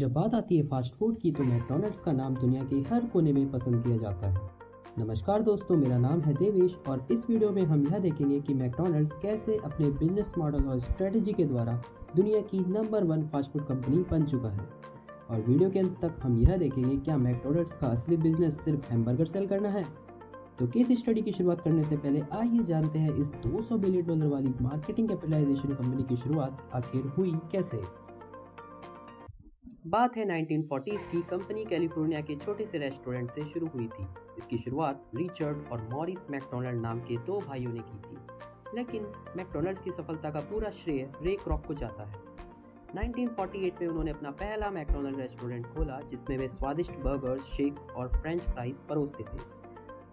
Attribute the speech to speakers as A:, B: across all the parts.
A: जब बात आती है फास्ट फूड की तो मैकडॉनल्ड्स का नाम दुनिया के हर कोने में पसंद किया जाता है। नमस्कार दोस्तों, मेरा नाम है देवेश और इस वीडियो में हम यह देखेंगे कि मैकडॉनल्ड्स कैसे अपने बिजनेस मॉडल और स्ट्रेटजी के द्वारा दुनिया की नंबर 1 फास्ट फूड कंपनी बन चुका है। और वीडियो के अंत तक हम यह देखेंगे क्या मैकडॉनल्ड्स का असली बिजनेस सिर्फ हैमबर्गर सेल करना है। तो केस स्टडी की शुरुआत करने से पहले आइए जानते हैं इस $200 बिलियन वाली मार्केटिंग कैपिटलाइजेशन कंपनी की शुरुआत आखिर हुई कैसे। बात है 1940s की। कंपनी कैलिफोर्निया के छोटे से रेस्टोरेंट से शुरू हुई थी। इसकी शुरुआत रिचर्ड और मॉरिस मैकडोनाल्ड नाम के 2 भाइयों ने की थी, लेकिन मैकडोनल्ड्स की सफलता का पूरा श्रेय रे क्रॉक को जाता है। 1948 में उन्होंने अपना पहला मैकडोनल्ड रेस्टोरेंट खोला जिसमें वे स्वादिष्ट बर्गर्स, शेक्स और फ्रेंच फ्राइज परोसते थे।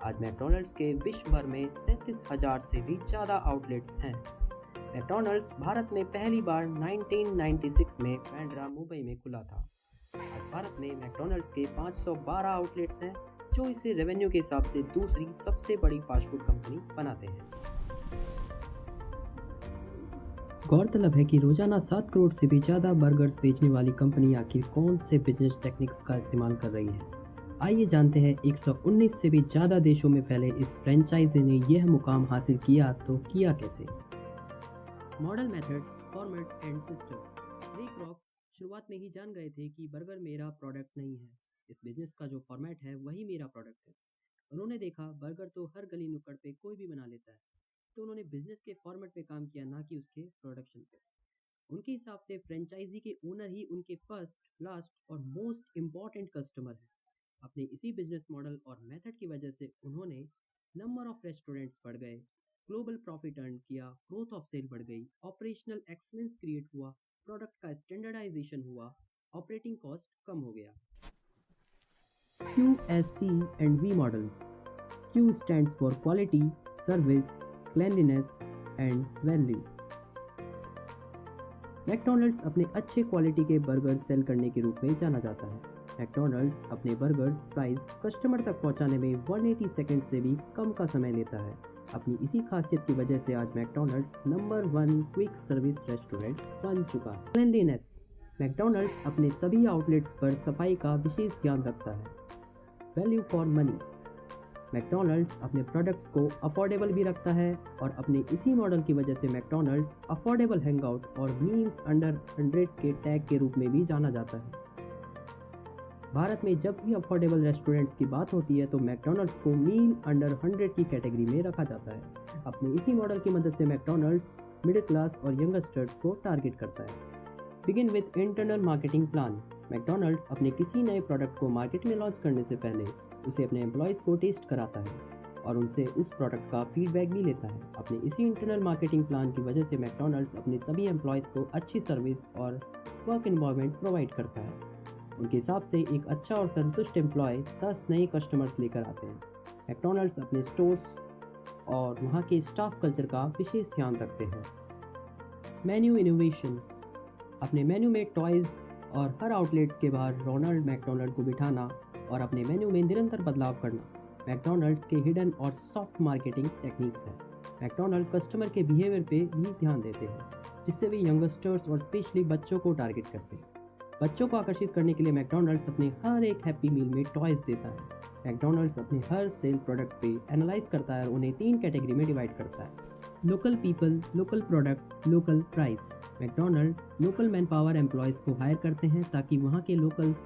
A: आज मैकडोनल्ड्स के विश्व भर में 37,000 से भी ज़्यादा आउटलेट्स हैं। मैकडोनल्ड्स भारत में पहली बार 1996 में बांद्रा, मुंबई में खुला था। आज भारत में मैकडोनल्ड्स के 512 आउटलेट्स हैं, जो इसे रेवेन्यू के हिसाब से दूसरी सबसे बड़ी फास्ट फूड कंपनी बनाते हैं। गौरतलब है कि रोजाना 7 करोड़ से भी ज़्यादा बर्गर्स बेचने वाली कंपनी आखिर कौन से बिजनेस टेक्निक्स का इस्तेमाल कर रही है। आइए जानते हैं 119 से भी ज़्यादा देशों में फैले इस फ्रेंचाइजी ने यह मुकाम हासिल किया तो किया कैसे। Model methods, format and system. रे क्रॉक शुरुआत में ही जान गए थे कि बर्गर मेरा प्रोडक्ट नहीं है, इस बिजनेस का जो फॉर्मेट है वही मेरा प्रोडक्ट है। उन्होंने देखा बर्गर तो हर गली नुक्कड़ पे कोई भी बना लेता है, तो उन्होंने बिजनेस के फॉर्मेट पे काम किया, ना कि उसके प्रोडक्शन पे। उनके हिसाब से फ्रेंचाइजी के ओनर ही उनके फर्स्ट, लास्ट और मोस्ट इम्पॉर्टेंट कस्टमर है। अपने इसी बिजनेस मॉडल और मेथड की वजह से उन्होंने नंबर ऑफ रेस्टोरेंट्स बढ़ गए, ग्लोबल प्रॉफिट अर्न किया, ग्रोथ ऑफ सेल बढ़ गई, ऑपरेशनल एक्सीलेंस क्रिएट हुआ, प्रोडक्ट का स्टैंडर्डाइजेशन हुआ, ऑपरेटिंग कॉस्ट कम हो गया। QSC and V model. Q stands for quality, service, cleanliness and value. McDonald's अपने अच्छे क्वालिटी के बर्गर सेल करने के रूप में जाना जाता है। मैकडोनल्ड्स अपने बर्गर्स, फ्राइज कस्टमर तक पहुंचाने में 180 सेकंड से भी कम का समय लेता है। अपनी इसी खासियत की वजह से आज McDonald's number 1 quick service restaurant बन चुका है। क्लेanलीनेस। मैकडोनल्ड्स अपने सभी आउटलेट्स पर सफाई का विशेष ध्यान रखता है। Value for money. मैकडोनल्ड्स अपने प्रोडक्ट्स को अफोर्डेबल भी रखता है और अपने इसी मॉडल की वजह से मैकडोनल्ड्स अफोर्डेबल हैंगआउट और मील्स अंडर 100 के टैग के रूप में भी जाना जाता है। भारत में जब भी अफोर्डेबल रेस्टोरेंट्स की बात होती है तो मैकडोनल्ड्स को मील अंडर 100 की कैटेगरी में रखा जाता है। अपने इसी मॉडल की मदद से मैकडोनल्ड्स मिडिल क्लास और यंगस्टर्स को टारगेट करता है। Begin with internal marketing plan. McDonald's अपने किसी नए प्रोडक्ट को मार्केट में लॉन्च करने से पहले उसे अपने एम्प्लॉयज़ को टेस्ट कराता है और उनसे उस प्रोडक्ट का फीडबैक भी लेता है। अपने इसी इंटरनल मार्केटिंग प्लान की वजह से मैकडोनल्ड्स अपने सभी एम्प्लॉयज़ को अच्छी सर्विस और वर्क एनवायरनमेंट प्रोवाइड करता है। उनके हिसाब से एक अच्छा और संतुष्ट एम्प्लॉय 10 नए कस्टमर्स लेकर आते हैं। मैकडोनल्ड्स अपने स्टोर्स और वहाँ के स्टाफ कल्चर का विशेष ध्यान रखते हैं। Menu innovation. अपने मेन्यू में टॉयज़ और हर आउटलेट के बाहर रोनाल्ड मैकडोनल्ड को बिठाना और अपने मेन्यू में निरंतर बदलाव करना मैकडोनल्ड्स के हिडन और सॉफ्ट मार्केटिंग टेक्निक्स हैं। मैकडोनल्ड कस्टमर के बिहेवियर पे भी ध्यान देते हैं, जिससे वे यंगस्टर्स और स्पेशली बच्चों को टारगेट करते हैं। बच्चों को आकर्षित करने के लिए मैकडोनल्ड्स अपने हर एक हैप्पी मील में टॉयज़ देता है। मैकडोनल्ड्स अपने हर सेल प्रोडक्ट पे एनालाइज करता है और उन्हें 3 कैटेगरी में डिवाइड करता है। Local people, local product, local price. McDonald local man power employees को हायर करते हैं ताकि वहाँ के लोकल्स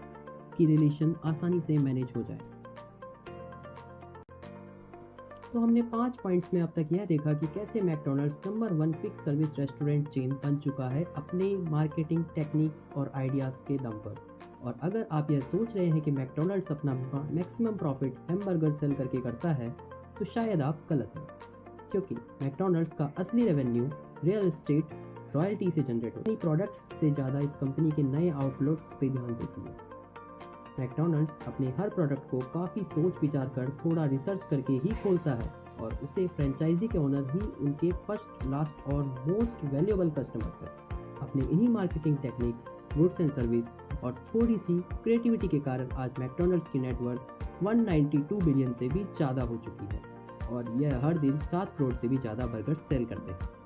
A: की रिलेशन आसानी से मैनेज हो जाए। तो हमने 5 पॉइंट्स में अब तक यह देखा कि कैसे McDonald's number 1 quick service restaurant chain बन चुका है अपने मार्केटिंग टेक्निक्स और आइडियाज़ के दम पर। और अगर आप यह सोच रहे हैं कि मैकडोनल्ड्स अपना मैक्सिमम प्रॉफिट हैमबर्गर सेल करके करता है तो शायद आप गलत हैं, क्योंकि मैकडोनल्ड्स का असली रेवेन्यू रियल एस्टेट रॉयल्टी से जनरेट होती है। प्रोडक्ट्स से ज़्यादा इस कंपनी के नए आउटलेट्स पे ध्यान देती है। मैकडोनल्ड्स अपने हर प्रोडक्ट को काफ़ी सोच विचार कर थोड़ा रिसर्च करके ही खोलता है और उसे फ्रेंचाइजी के ओनर ही उनके फर्स्ट, लास्ट और मोस्ट वैल्यूएबल कस्टमर्स हैं। अपने इन्हीं marketing techniques, goods and service और थोड़ी सी क्रिएटिविटी के कारण आज मैकडोनल्ड्स की नेटवर्थ 192 बिलियन से भी ज़्यादा हो चुकी है और यह हर दिन 7 करोड़ से भी ज़्यादा बर्गर सेल करते हैं।